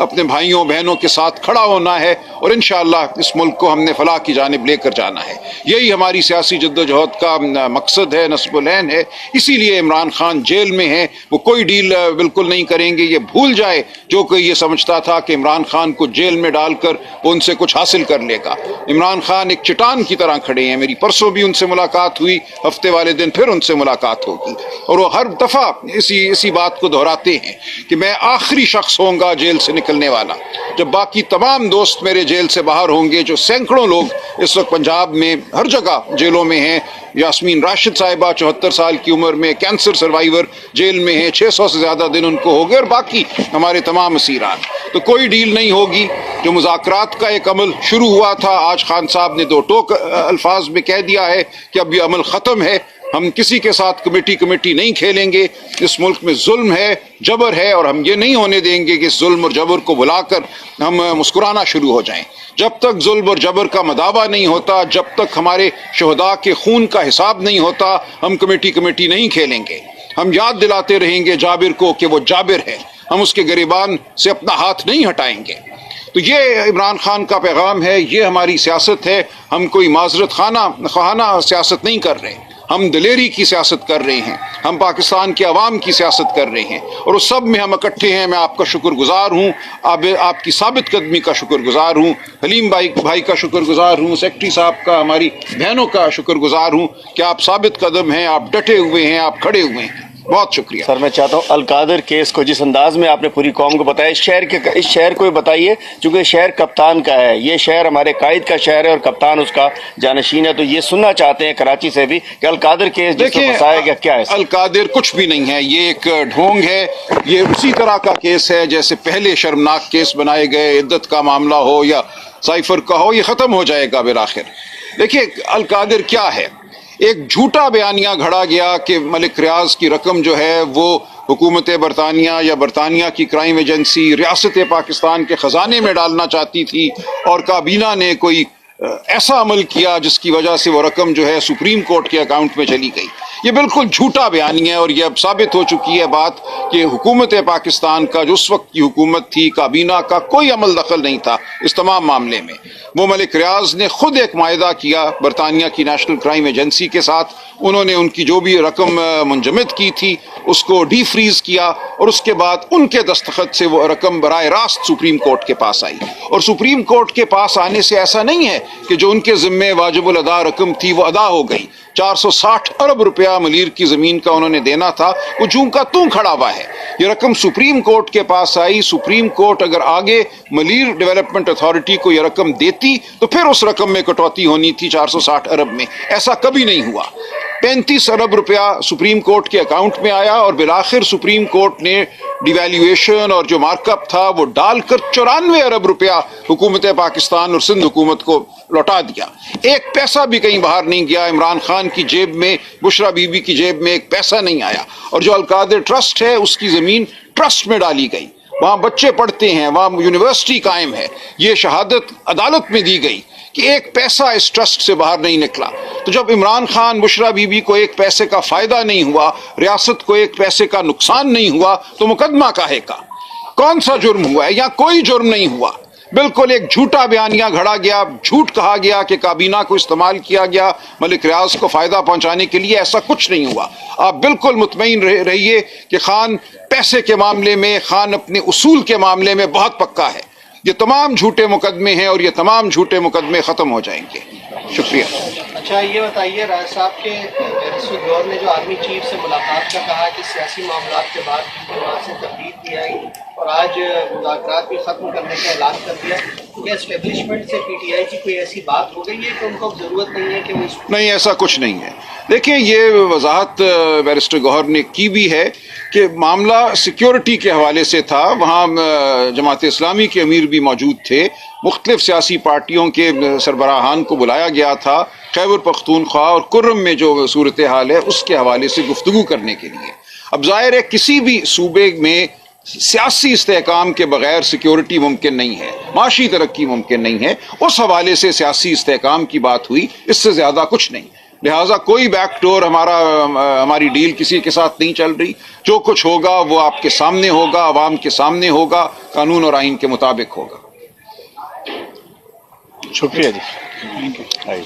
اپنے بھائیوں بہنوں کے ساتھ کھڑا ہونا ہے اور انشاءاللہ اس ملک کو ہم نے فلاح کی جانب لے کر جانا ہے. یہی ہماری سیاسی جدوجہد کا مقصد ہے، نصب العین ہے. اسی لیے عمران خان جیل میں ہیں. وہ کوئی ڈیل بالکل نہیں کریں گے. یہ بھول جائے جو کوئی یہ سمجھتا تھا کہ عمران خان کو جیل میں ڈال کر وہ ان سے کچھ حاصل کر لے گا. عمران خان ایک چٹان کی طرح کھڑے ہیں. میری پرسوں بھی ان سے ملاقات ہوئی، ہفتے والے دن پھر ان سے ملاقات ہوگی، اور وہ ہر دفعہ اسی بات کو دہراتے ہیں کہ میں آخری شخص ہوں گا جیل سے نکلنے والا. جب باقی تمام دوست میرے جیل سے باہر ہوں گے، جو سینکڑوں لوگ اس وقت پنجاب میں ہر جگہ جیلوں میں ہیں. یاسمین راشد صاحبہ 74 سال کی عمر میں کینسر سروائیور جیل میں ہیں، 600 سے زیادہ دن ان کو ہو گئے، اور باقی ہمارے تمام اسیران. تو کوئی ڈیل نہیں ہوگی. جو مذاکرات کا ایک عمل شروع ہوا تھا، آج خان صاحب نے دو ٹوک الفاظ میں کہہ دیا ہے کہ اب یہ عمل ختم ہے. ہم کسی کے ساتھ کمیٹی نہیں کھیلیں گے. اس ملک میں ظلم ہے، جبر ہے، اور ہم یہ نہیں ہونے دیں گے کہ اس ظلم اور جبر کو بلا کر ہم مسکرانا شروع ہو جائیں. جب تک ظلم اور جبر کا مداوع نہیں ہوتا، جب تک ہمارے شہداء کے خون کا حساب نہیں ہوتا، ہم کمیٹی نہیں کھیلیں گے. ہم یاد دلاتے رہیں گے جابر کو کہ وہ جابر ہے. ہم اس کے گریبان سے اپنا ہاتھ نہیں ہٹائیں گے. تو یہ عمران خان کا پیغام ہے، یہ ہماری سیاست ہے. ہم کوئی معذرت خواہانہ سیاست نہیں کر رہے، ہم دلیری کی سیاست کر رہے ہیں. ہم پاکستان کے عوام کی سیاست کر رہے ہیں، اور اس سب میں ہم اکٹھے ہیں. میں آپ کا شکر گزار ہوں، آپ کی ثابت قدمی کا شکر گزار ہوں، حلیم بھائی کا شکر گزار ہوں، سیکٹری صاحب کا، ہماری بہنوں کا شکر گزار ہوں کہ آپ ثابت قدم ہیں، آپ ڈٹے ہوئے ہیں، آپ کھڑے ہوئے ہیں. بہت شکریہ. سر میں چاہتا ہوں القادر کیس کو جس انداز میں آپ نے پوری قوم کو بتایا، اس شہر کو بھی بتائیے، چونکہ شہر کپتان کا ہے. یہ شہر ہمارے قائد کا شہر ہے اور کپتان اس کا جانشین ہے. تو یہ سننا چاہتے ہیں کراچی سے بھی کہ القادر کیس جس کو پھنسایا گیا کیا ہے. القادر کچھ بھی نہیں ہے، یہ ایک ڈھونگ ہے. یہ اسی طرح کا کیس ہے جیسے پہلے شرمناک کیس بنائے گئے، عدت کا معاملہ ہو یا سائفر کا ہو، یہ ختم ہو جائے گا بالآخر. دیکھیے القادر کیا ہے، ایک جھوٹا بیانیہ گھڑا گیا کہ ملک ریاض کی رقم جو ہے وہ حکومت برطانیہ یا برطانیہ کی کرائم ایجنسی ریاست پاکستان کے خزانے میں ڈالنا چاہتی تھی، اور کابینہ نے کوئی ایسا عمل کیا جس کی وجہ سے وہ رقم جو ہے سپریم کورٹ کے اکاؤنٹ میں چلی گئی. یہ بالکل جھوٹا بیانیہ ہے، اور یہ اب ثابت ہو چکی ہے بات کہ حکومت پاکستان کا جو اس وقت کی حکومت تھی، کابینہ کا کوئی عمل دخل نہیں تھا اس تمام معاملے میں. وہ ملک ریاض نے خود ایک معاہدہ کیا برطانیہ کی نیشنل کرائم ایجنسی کے ساتھ. انہوں نے ان کی جو بھی رقم منجمد کی تھی اس کو ڈی فریز کیا، اور اس کے بعد ان کے دستخط سے وہ رقم براہ راست سپریم کورٹ کے پاس آئی. اور سپریم کورٹ کے پاس آنے سے ایسا نہیں ہے کہ جو ان کے ذمے واجب الادا رقم تھی وہ ادا ہو گئی. 460 ارب روپیہ ملیر کی زمین کا انہوں نے دینا تھا، وہ جوں کا توں کھڑا ہوا ہے. یہ رقم سپریم کورٹ کے پاس آئی. سپریم کورٹ اگر آگے ملیر ڈیولپمنٹ اتھارٹی کو یہ رقم دیتی تو پھر اس رقم میں کٹوتی ہونی تھی 460 ارب میں. ایسا کبھی نہیں ہوا. 35 ارب روپیہ سپریم کورٹ کے اکاؤنٹ میں آیا، اور بالآخر سپریم کورٹ نے ڈیویلیویشن اور جو مارک اپ تھا وہ ڈال کر 94 ارب روپیہ حکومت پاکستان اور سندھ حکومت کو لوٹا دیا. ایک پیسہ بھی کہیں باہر نہیں گیا. عمران خان کی جیب میں، بشرا بی بی کی جیب میں ایک پیسہ نہیں آیا. اور جو القادر ٹرسٹ ہے اس کی زمین ٹرسٹ میں ڈالی گئی، وہاں بچے پڑھتے ہیں، وہاں یونیورسٹی قائم ہے. یہ شہادت عدالت میں دی گئی کہ ایک پیسہ اس ٹرسٹ سے باہر نہیں نکلا. تو جب عمران خان، بشرا بی بی کو ایک پیسے کا فائدہ نہیں ہوا، ریاست کو ایک پیسے کا نقصان نہیں ہوا، تو مقدمہ کاہے کا؟ کون سا جرم ہوا ہے؟ یا کوئی جرم نہیں ہوا. بالکل ایک جھوٹا بیانیہ گھڑا گیا، جھوٹ کہا گیا کہ کابینہ کو استعمال کیا گیا ملک ریاض کو فائدہ پہنچانے کے لیے. ایسا کچھ نہیں ہوا. آپ بالکل مطمئن رہیے کہ خان پیسے کے معاملے میں، خان اپنے اصول کے معاملے میں بہت پکا ہے. یہ تمام جھوٹے مقدمے ہیں اور یہ تمام جھوٹے مقدمے ختم ہو جائیں گے. شکریہ. اچھا یہ بتائیے راج صاحب کے بیرسٹر گور نے جو آرمی چیف سے ملاقات کا کہا کہ سیاسی معاملات کے بعد وہاں سے تبدیل کی آئی اور آج مذاکرات بھی ختم کرنے کا اعلان کر دیا. کیا اسٹیبلشمنٹ سے پی ٹی آئی کی کوئی ایسی بات ہو گئی ہے کہ ان کو ضرورت نہیں ہے کہ وہ نہیں، ایسا کچھ نہیں ہے. دیکھیں یہ وضاحت بیرسٹر گوہر نے کی بھی ہے کہ معاملہ سیکیورٹی کے حوالے سے تھا. وہاں جماعت اسلامی کے امیر بھی موجود تھے، مختلف سیاسی پارٹیوں کے سربراہان کو بلایا گیا تھا خیبر پختونخوا اور کرم میں جو صورتحال ہے اس کے حوالے سے گفتگو کرنے کے لیے. اب ظاہر ہے کسی بھی صوبے میں سیاسی استحکام کے بغیر سیکیورٹی ممکن نہیں ہے، معاشی ترقی ممکن نہیں ہے. اس حوالے سے سیاسی استحکام کی بات ہوئی، اس سے زیادہ کچھ نہیں. لہٰذا کوئی بیک ڈور ہماری ڈیل کسی کے ساتھ نہیں چل رہی. جو کچھ ہوگا وہ آپ کے سامنے ہوگا, عوام کے سامنے ہوگا, قانون اور آئین کے مطابق ہوگا. شکریہ جی.